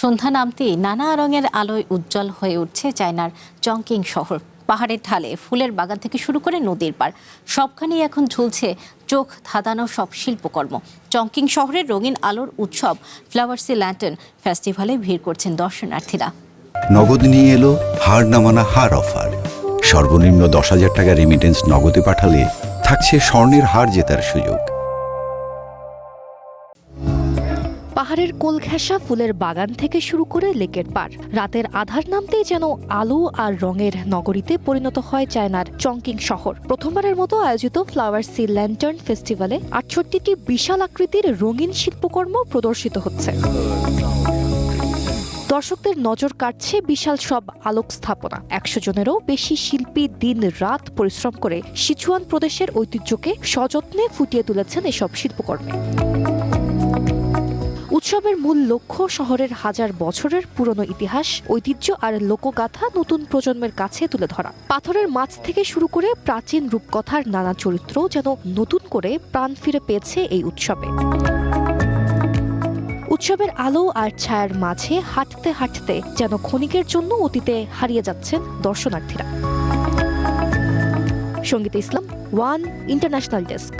সন্ধ্যা নামতেই নানা রঙের আলোয় উজ্জ্বল হয়ে উঠছে চায়নার চংকিং শহর। পাহাড়ের ঢালে, ফুলের বাগান থেকে শুরু করে নদীর পাড়, সবখানেই এখন ঝুলছে চোখ ধাঁধানো সব শিল্পকর্ম। চংকিং শহরের রঙিন আলোর উৎসব ফ্লাওয়ার্সি ল্যান্টার্ন ফেস্টিভ্যালে ভিড় করছেন দর্শনার্থীরা। নগদ নিয়ে এলো হার নামানা হার অফার। সর্বনিম্ন 10,000 টাকা রেমিটেন্স নগদে পাঠালে থাকছে স্বর্ণের হার জেতার সুযোগ। পাহাড়ের কোল ঘেঁষা ফুলের বাগান থেকে শুরু করে লেকের পার, রাতের আধার নামতেই যেন আলো আর রঙের নগরীতে পরিণত হয় চায়নার চংকিং শহর। প্রথমবারের মতো আয়োজিত ফ্লাওয়ার্সি ল্যান্টার্ন ফেস্টিভ্যালে 68টি বিশাল আকৃতির রঙিন শিল্পকর্ম প্রদর্শিত হচ্ছে। দর্শকদের নজর কাটছে বিশাল সব আলোক স্থাপনা। 100 জনেরও বেশি শিল্পী দিন রাত পরিশ্রম করে সিচুয়ান প্রদেশের ঐতিহ্যকে সযত্নে ফুটিয়ে তুলেছেন এসব শিল্পকর্মে। উৎসবের মূল লক্ষ্য শহরের হাজার বছরের পুরনো ইতিহাস, ঐতিহ্য আর লোকগাথা নতুন প্রজন্মের কাছে তুলে ধরা। পাথরের মাছ থেকে শুরু করে প্রাচীন রূপকথার নানা চরিত্র যেন নতুন করে প্রাণ ফিরে পেয়েছে এই উৎসবে। উৎসবের আলো আর ছায়ার মাঝে হাঁটতে হাঁটতে যেন ক্ষণিকের জন্য অতীতে হারিয়ে যাচ্ছেন দর্শনার্থীরা। সঙ্গীত ইসলাম, ওয়ান ইন্টারন্যাশনাল ডেস্ক।